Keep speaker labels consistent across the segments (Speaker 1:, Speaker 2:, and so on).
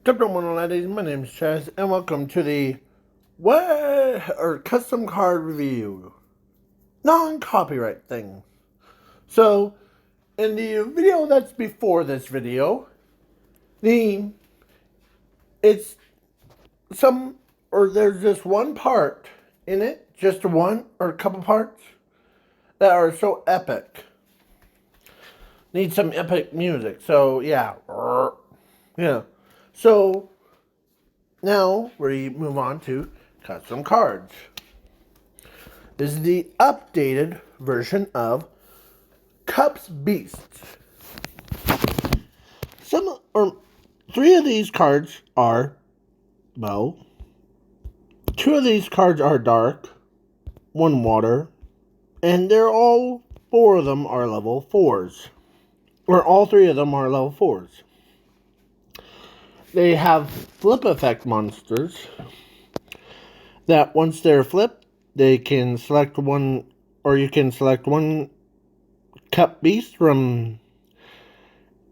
Speaker 1: Crypto ladies, my name is Chaz, and welcome to the custom card review, non-copyright thing. So, in the video that's before this video, there's just one part in it, just one or a couple parts that are so epic. Need some epic music. So yeah, yeah. So now we move on to custom cards. This is the updated version of Cups Beasts. Three of these cards are, well, two of these cards are dark, one water, and four of them are level 4s. Or all three of them are level 4s. They have flip effect monsters that once they're flipped, they can select one, or you can select one cup beast from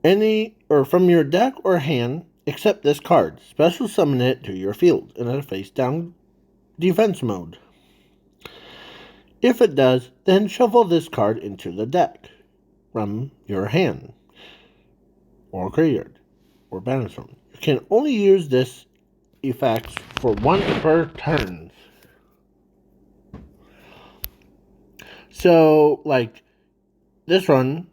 Speaker 1: from your deck or hand, except this card. Special summon it to your field in a face down defense mode. If it does, then shuffle this card into the deck from your hand, or graveyard, or battlefield. You can only use this effect for once per turn. So, like, this one,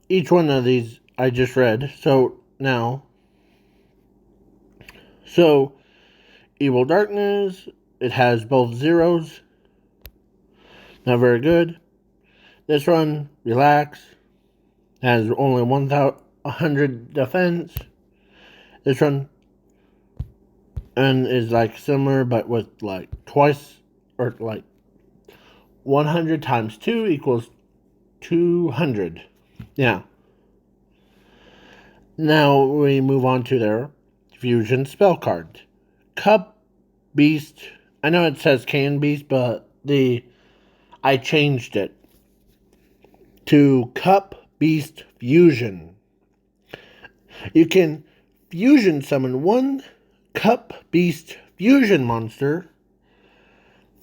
Speaker 1: each one of these I just read. So, Evil Darkness, it has both zeros. Not very good. This one, Relax, has only 100 defense. This one, and is like similar, but with like twice, or like 100 times 2 equals 200. Yeah. Now we move on to their fusion spell card. Cup Beast. I know it says Can Beast, but I changed it to Cup Beast Fusion. You can fusion summon one Cup Beast Fusion monster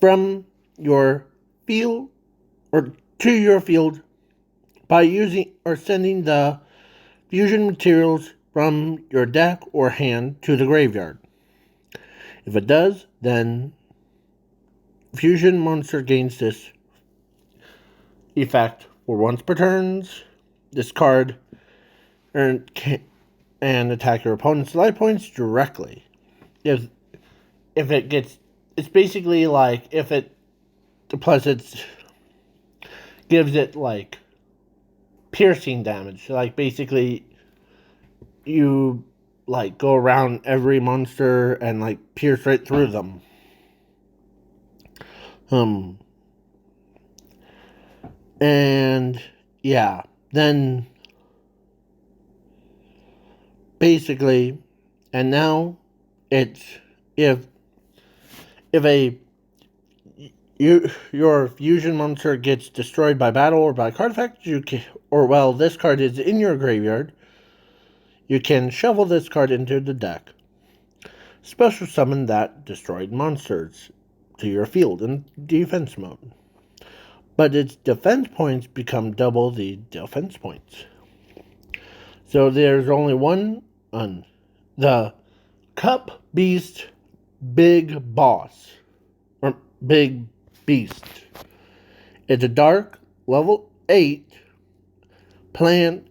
Speaker 1: from your field or to your field by using or sending the fusion materials from your deck or hand to the graveyard. If it does, then fusion monster gains this effect for once per turn. Discard and attack your opponent's life points directly. If it gets, it's basically like if it, plus it gives it like piercing damage. Like basically you like go around every monster and like pierce right through them. And yeah, then basically, and now it's if your fusion monster gets destroyed by battle or by card effect, this card is in your graveyard, you can shuffle this card into the deck. Special summon that destroyed monsters to your field in defense mode. But its defense points become double the defense points. So there's only one on the Cup Beast Big Boss, or Big Beast. It's a dark level 8 plant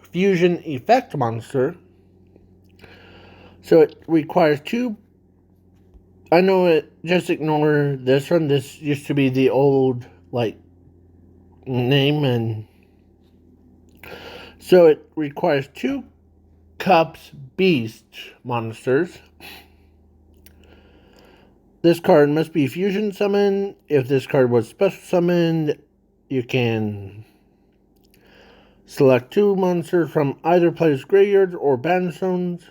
Speaker 1: fusion effect monster. So it requires 2. I know it, just ignore this one. This used to be the old like name, and so it requires 2 Cups Beast monsters. This card must be fusion summoned. If this card was special summoned, you can select 2 monsters from either player's graveyard or battlestones.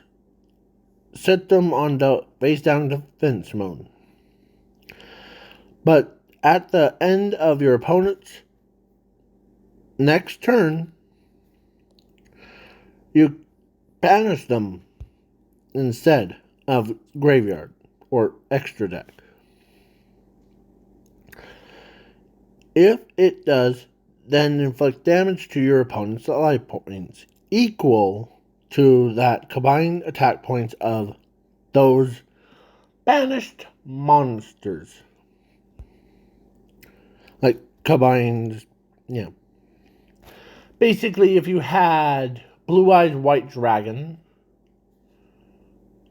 Speaker 1: Set them on the face down defense mode. But at the end of your opponent's next turn, you banish them instead of graveyard or extra deck. If it does, then inflict damage to your opponent's life points equal to that combined attack points of those banished monsters. Like combined, yeah. Basically, if you had Blue Eyes White Dragon,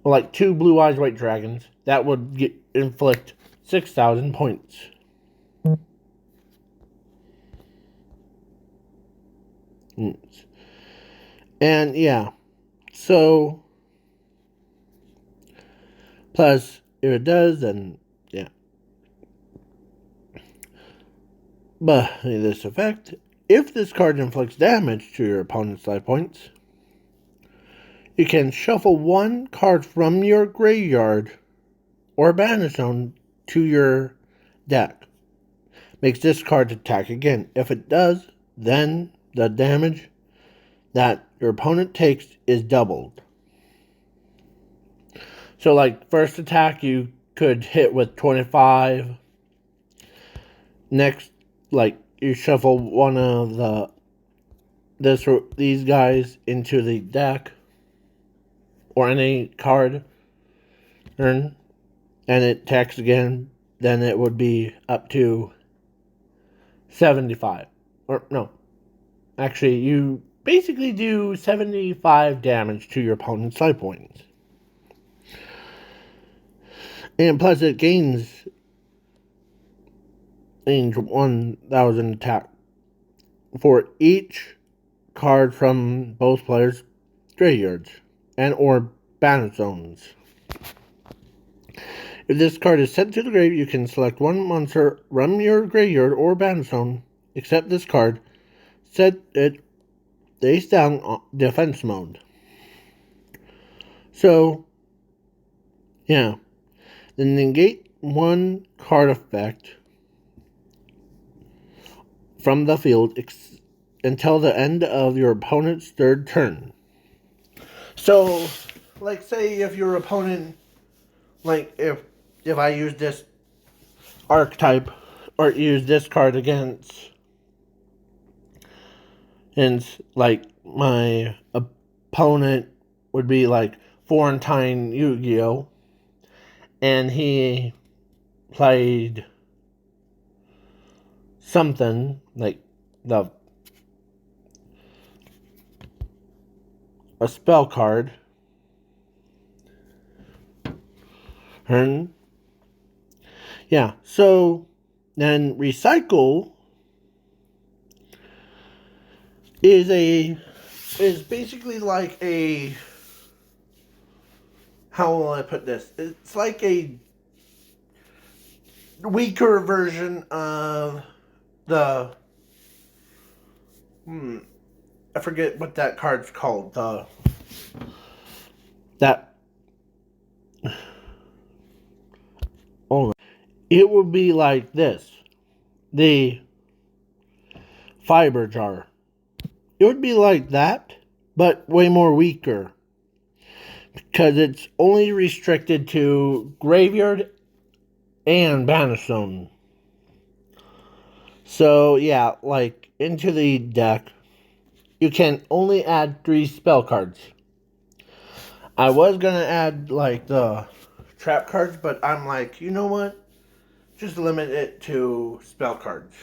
Speaker 1: or like 2 Blue Eyes White Dragons, that would inflict 6,000 points. And yeah, so plus if it does, then yeah. But this effect, if this card inflicts damage to your opponent's life points, you can shuffle 1 card from your graveyard or banish zone to your deck. Makes this card attack again. If it does, then the damage that your opponent takes is doubled. So like first attack you could hit with 25. Next, like you shuffle one of these guys into the deck or any card turn, and it attacks again, then it would be up to 75. Or no. Actually, you basically do 75 damage to your opponent's life points. And plus it gains 1,000 attack for each card from both players' graveyards and or banish zones. If this card is sent to the grave, you can select 1 monster from your graveyard or banish zone, except this card, set it face down defense mode. So, yeah. Then negate 1 card effect from the field until the end of your opponent's 3rd turn. So, like say if your opponent, like if I use this archetype or use this card against, and like my opponent would be like Florentine Yu-Gi-Oh! And he played something like a spell card. Yeah, so then recycle is basically like a, how will I put this? It's like a weaker version of the I forget what that card's called. It would be like this. The fiber jar. It would be like that, but way more weaker. Because it's only restricted to graveyard and banish zone. So yeah, like into the deck, you can only add 3 spell cards. I was gonna add like the trap cards, but I'm like, you know what? Just limit it to spell cards.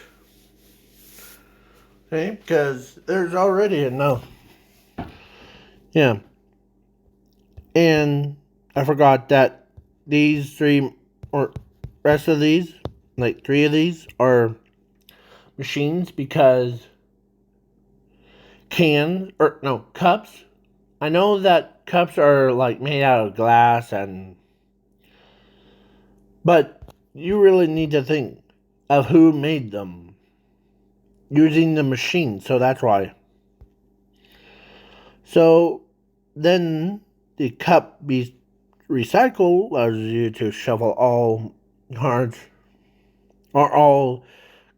Speaker 1: Okay, because there's already enough. Yeah. And I forgot that these 3 or rest of these, like 3 of these, are machines because cups. I know that cups are like made out of glass but you really need to think of who made them using the machine, so that's why. So then the cup be recycled allows you to shuffle all cards or all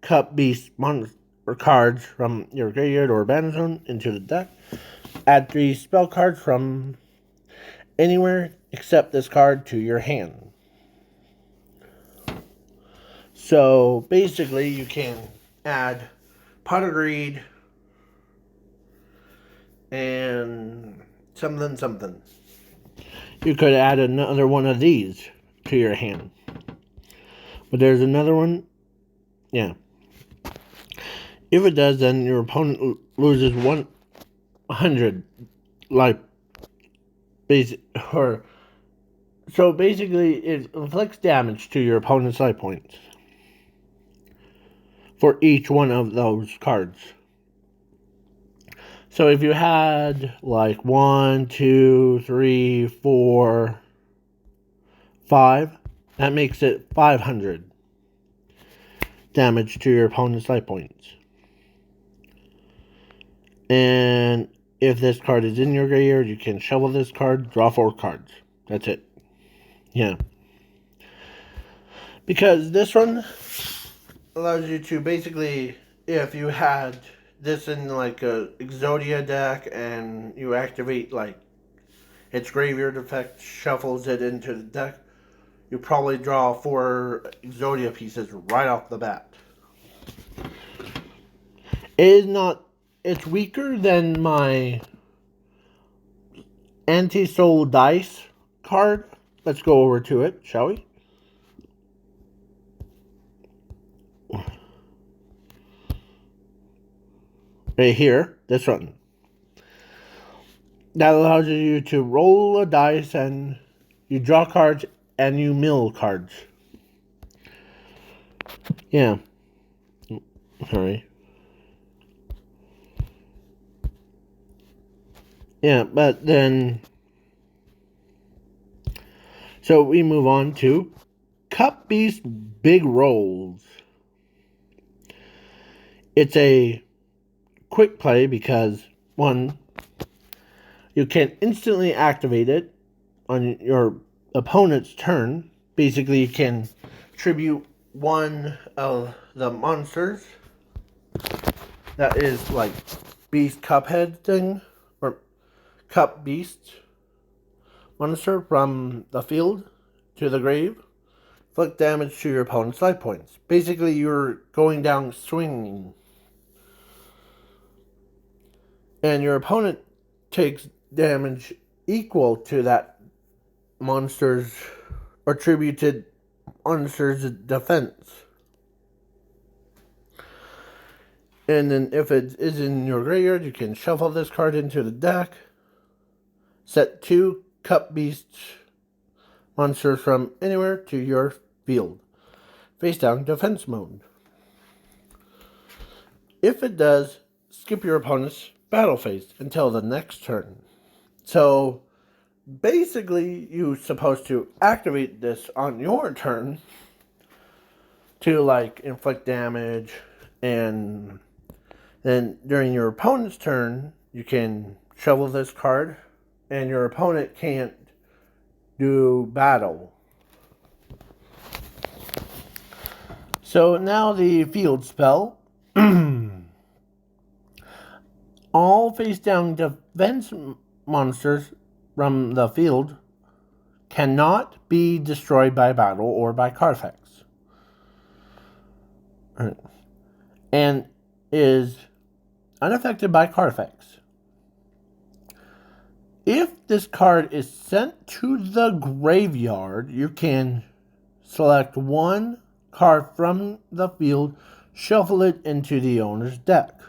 Speaker 1: cup beast monster cards from your graveyard or abandoned zone into the deck. Add 3 spell cards from anywhere except this card to your hand. So basically you can add pot of greed and something. You could add another one of these to your hand. But there's another one. Yeah. If it does, then your opponent loses 100 life. So basically, it inflicts damage to your opponent's life points for each one of those cards. So if you had like 1, 2, 3, 4, 5, that makes it 500 damage to your opponent's life points. And if this card is in your graveyard, you can shuffle this card, draw 4 cards. That's it. Yeah. Because this one allows you to basically, if you had this in like a Exodia deck and you activate like its graveyard effect, shuffles it into the deck, you probably draw 4 Exodia pieces right off the bat. It's weaker than my Anti-Soul Dice card. Let's go over to it, shall we? Right here, this one. That allows you to roll a dice and you draw cards and you mill cards. Yeah. Sorry. Yeah, but then... So we move on to Cup Beast Big Rolls. It's a quick play because, one, you can instantly activate it on your opponent's turn. Basically, you can tribute one of the monsters that is like Beast Cuphead thing, or Cup Beast monster from the field to the grave. Inflict damage to your opponent's life points. Basically, you're going down swinging. And your opponent takes damage equal to that monster's attributed monster's defense. And then if it is in your graveyard, you can shuffle this card into the deck. Set 2 Cup Beast monsters from anywhere to your field. Face down defense mode. If it does, skip your opponent's battle phase until the next turn. So basically, you're supposed to activate this on your turn to like inflict damage, and then during your opponent's turn, you can shovel this card and your opponent can't do battle. So now the field spell. All face down defense monsters from the field cannot be destroyed by battle or by card effects. And is unaffected by card effects. If this card is sent to the graveyard, you can select one card from the field, shuffle it into the owner's deck.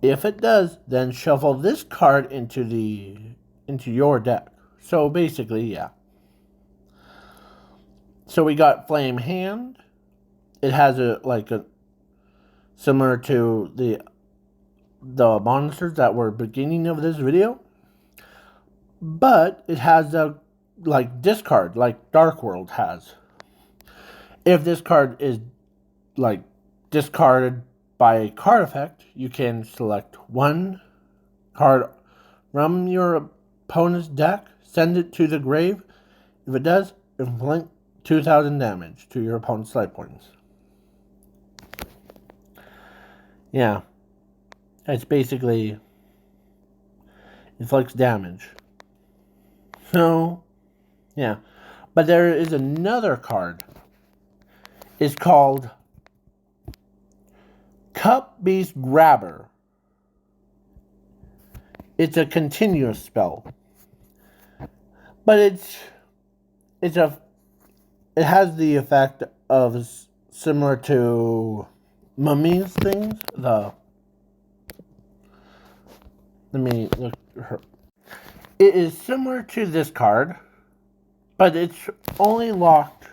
Speaker 1: If it does, then shuffle this card into your deck. So basically, yeah. So we got Flame Hand. It has a similar to the monsters that were beginning of this video, but it has a discard like Dark World has. If this card is discarded by a card effect, you can select one card from your opponent's deck, send it to the grave. If it does, inflict 2,000 damage to your opponent's life points. Yeah, it's basically inflicts damage. So, yeah. But there is another card. It's called Cup Beast Grabber. It's a continuous spell. But it has the effect of similar to Mummy's things. Let me look her. It is similar to this card, but it's only locked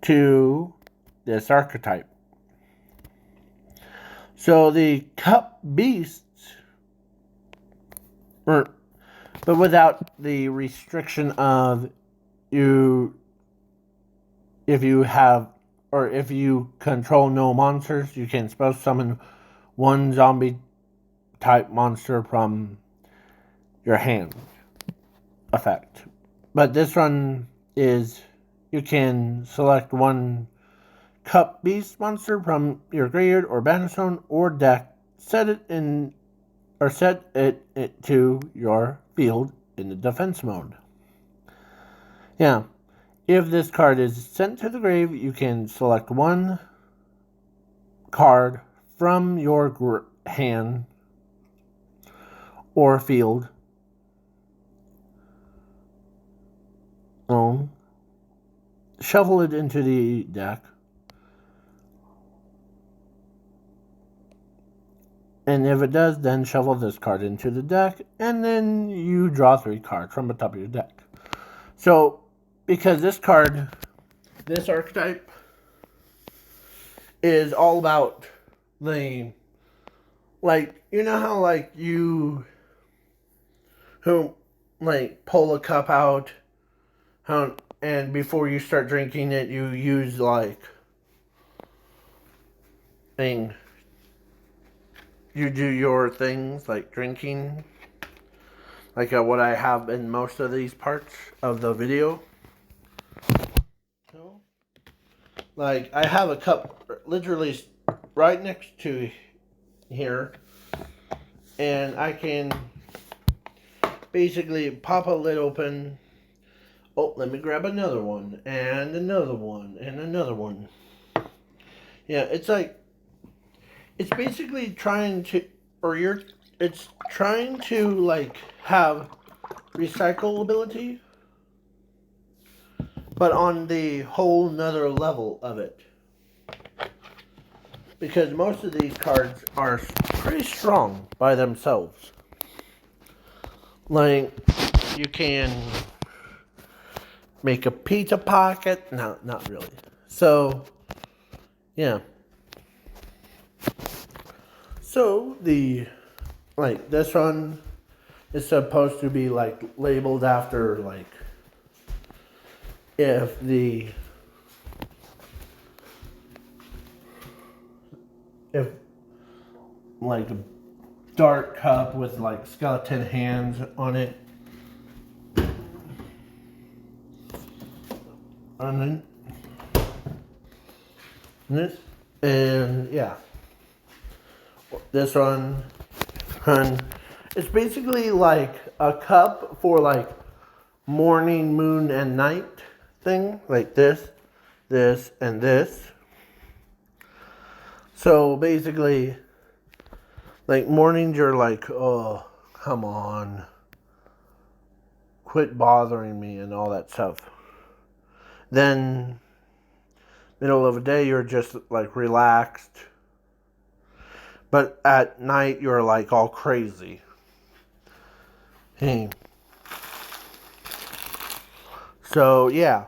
Speaker 1: to this archetype. So the Cup Beasts, but without the restriction of you, if you have, or if you control no monsters, you can spell summon one zombie type monster from your hand effect. But this one is, you can select one Cup Beast monster from your graveyard or battlefield or deck, set it to your field in the defense mode. Yeah. If this card is sent to the grave, you can select one card from your hand or field, shuffle it into the deck, and if it does, then shuffle this card into the deck, and then you draw 3 cards from the top of your deck. So, because this card, this archetype, is all about the, like, you know how, like, you, who, like, pull a cup out, and before you start drinking it, you use, like, you do your things, like drinking, like what I have in most of these parts of the video. So, like, I have a cup literally right next to here, and I can basically pop a lid open. Oh, let me grab another one, and another one, and another one. Yeah, it's like, it's basically trying to, it's trying to, like, have recyclability, but on the whole nother level of it. Because most of these cards are pretty strong by themselves. Like, you can make a pizza pocket. No, not really. So, yeah. So, like, this one is supposed to be, like, labeled after, like, if like, a dark cup with, like, skeleton hands on it. And then, and yeah. This one, it's basically like a cup for, like, morning, moon, and night thing. Like this, and this. So basically, like, mornings you're like, oh, come on. Quit bothering me and all that stuff. Then, middle of the day, you're just, like, relaxed. But at night, you're, like, all crazy. Hey. So, yeah.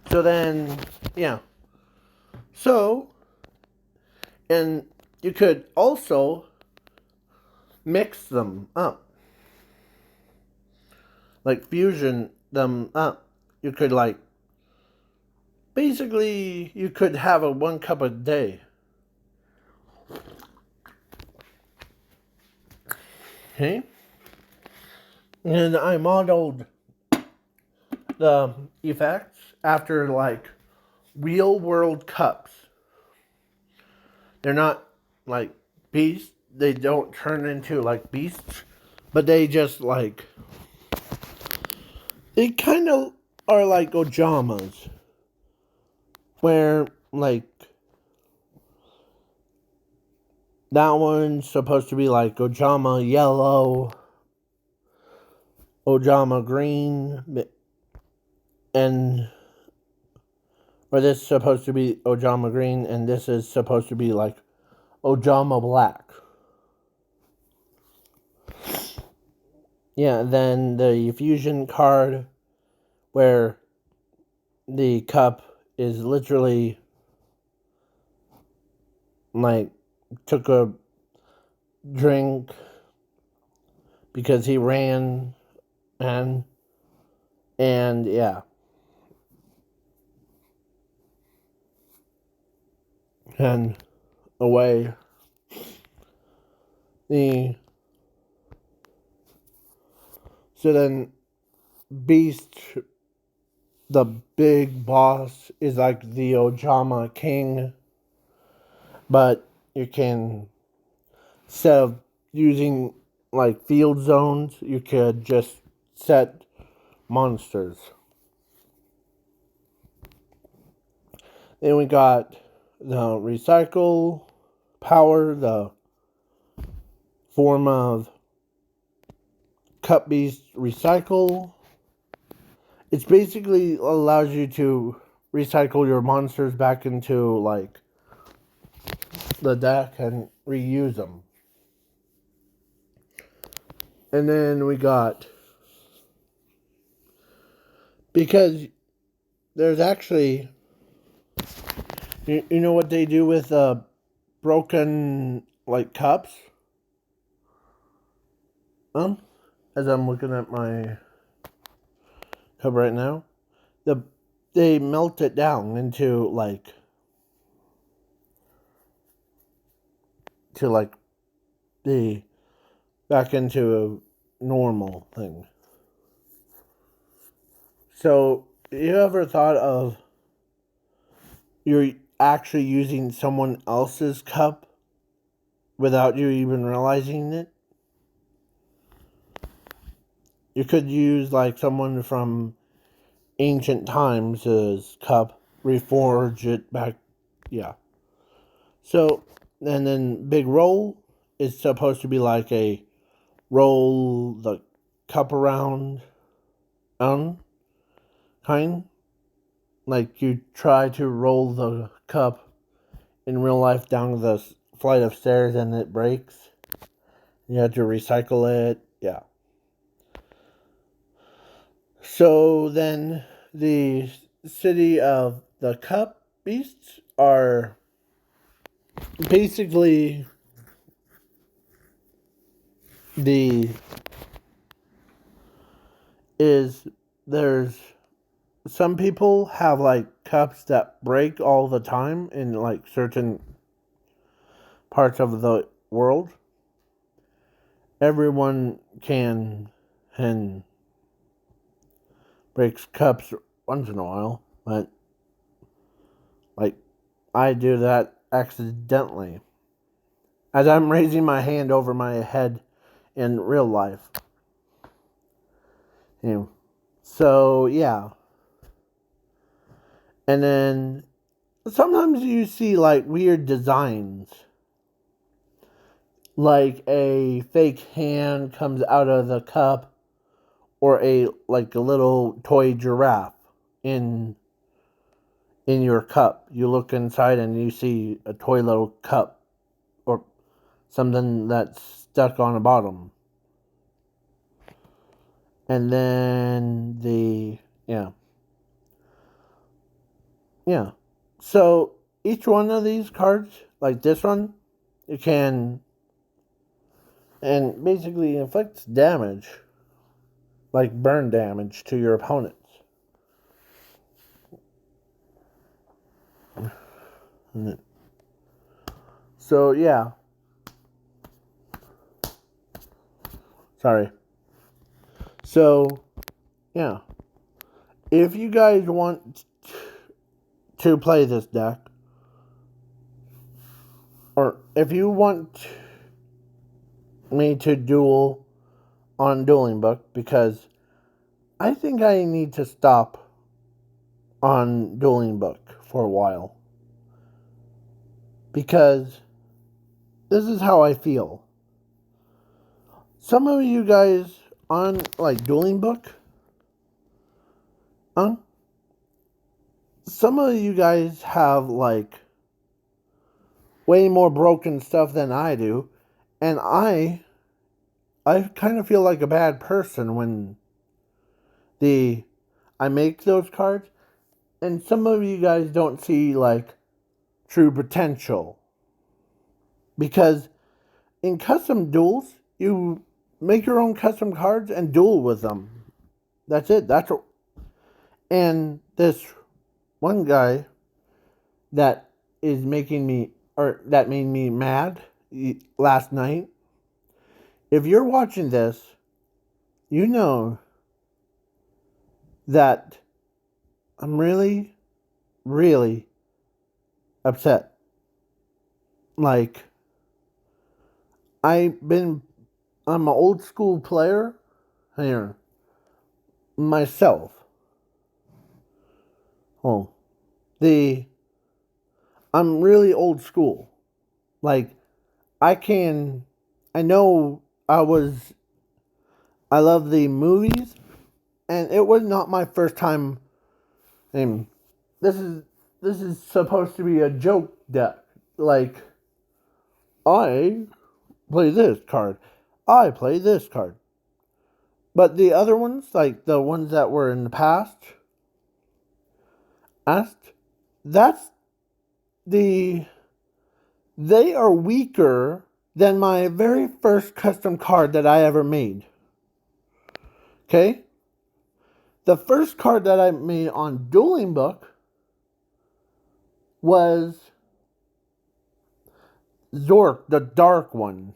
Speaker 1: So then, yeah. So, and you could also mix them up. Like, fusion them up. You could, like, basically, you could have a 1 cup a day. Okay? And I modeled the effects after, like, real world cups. They're not, like, beast they don't turn into like beasts, but they just like they kind of are like Ojamas, where like that one's supposed to be like Ojama yellow, Ojama green, and or this is supposed to be Ojama green, and this is supposed to be like Ojama black. Yeah, then the fusion card where the cup is literally like took a drink because he ran and yeah. And away the so then Beast, the big boss, is like the Ojama king, but you can, instead of using like field zones, you could just set monsters. Then we got the recycle power, the form of Cup Beast Recycle. It's basically allows you to recycle your monsters back into like the deck and reuse them. And then we got, because there's actually, you know what they do with broken like cups? As I'm looking at my cup right now, they melt it down into like the back into a normal thing. So you ever thought of you're actually using someone else's cup without you even realizing it? You could use like someone from ancient times' cup, reforge it back, yeah. So, and then big roll is supposed to be like a roll the cup around, kind. Like you try to roll the cup in real life down the flight of stairs and it breaks. You have to recycle it, yeah. So then the city of the cup beasts are basically there's some people have like cups that break all the time in like certain parts of the world. Everyone can breaks cups once in a while, but like I do that accidentally as I'm raising my hand over my head in real life. So yeah. And then sometimes you see like weird designs. Like a fake hand comes out of the cup, or a little toy giraffe in your cup. You look inside and you see a toy little cup or something that's stuck on the bottom. And then yeah. So each one of these cards, like this one, you can, and basically inflicts damage, like burn damage to your opponents. So yeah. Sorry. So yeah. If you guys want to play this deck, or if you want me to duel on Dueling Book because I think I need to stop on Dueling Book for a while. Because this is how I feel. Some of you guys on like Dueling Book, some of you guys have like way more broken stuff than I do, and I kind of feel like a bad person when I make those cards, and some of you guys don't see like true potential. Because in custom duels, you make your own custom cards and duel with them. That's it. And this one guy that is making me, or that made me mad last night. If you're watching this, you know that I'm really, really upset. Like, I'm an old school player here myself. I'm really old school. Like, I know I love the movies, and it was not my first time. And this is supposed to be a joke deck. Like, I play this card. I play this card. But the other ones, like the ones that were in the past, that's they are weaker than my very first custom card that I ever made. Okay? The first card that I made on Dueling Book was Zork, the dark one.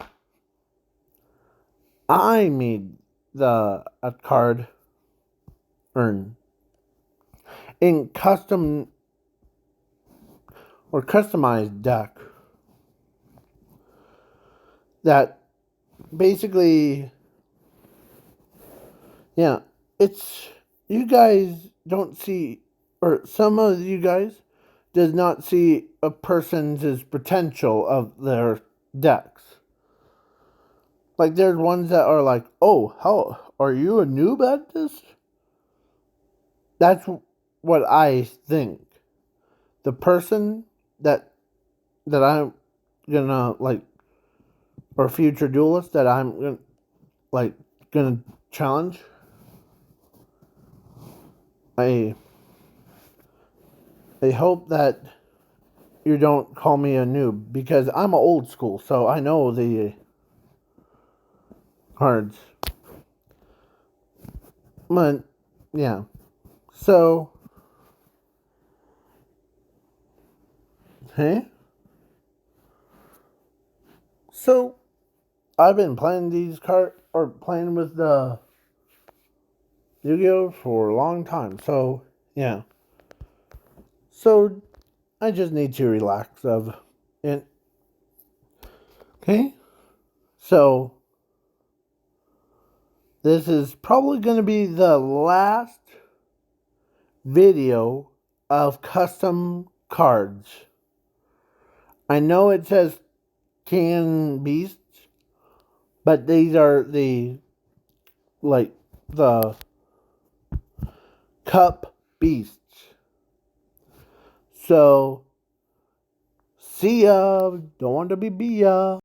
Speaker 1: I made a card in custom or customized deck that basically, yeah, it's, you guys don't see, or some of you guys does not see a person's potential of their decks. Like, there's ones that are like, oh, how are you a noob at this? That's what I think. The person that I'm gonna like, or future duelist that I'm gonna challenge, I hope that you don't call me a noob, because I'm old school, so I know the cards. But yeah, so hey, so I've been playing these cards, or playing with the Yu-Gi-Oh for a long time. So yeah, so I just need to relax of it. Okay, so this is probably going to be the last video of custom cards. I know it says Can Beasts, but these are the Cup Beasts. So, see ya. Don't want to be ya.